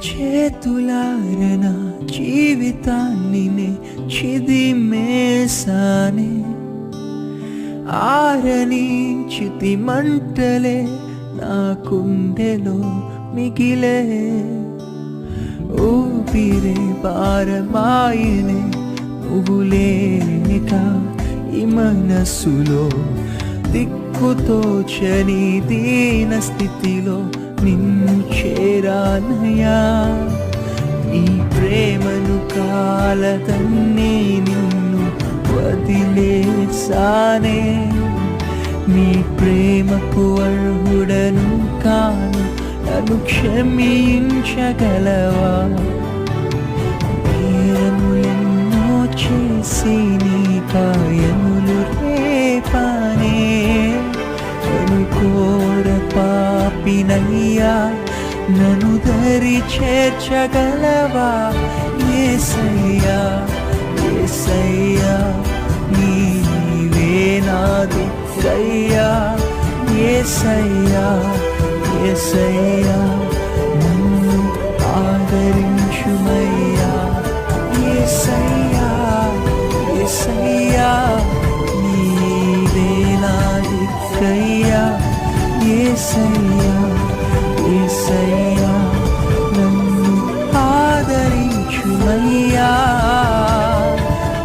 చేతులారన జీవితాన్ని నే చిదిమేసానే, ఆరని చితి మంటలే నా గుండెలో మిగిలే, ఊపిరే భారమాయనే నువ్వు లేనిక ఈ మనసులో, దిక్కుతోచని దీన స్థితిలో నిన్ను చేరానయ్యా. ఈ ప్రేమను కాలదన్నే నిన్ను వదిలేసానే, నీ ప్రేమకు అర్హుడను కాను, నన్ను క్షమించగలవా? నేరములెన్నో చేసి నీ కాయములు రేపానే, నన్ను కోర పాపినయ్యా, నన్ను దరి చేర్చగలవా? యేసయ్యా యేసయ్యా నీవే నా దిక్కయ్యా, యేసయ్యా యేసయ్యా నన్ను ఆదరించుమయ్యా, యేసయ్యా యేసయ్యా నీవే నా దిక్కయ్యా, యేసయ్యా యేసయ్యా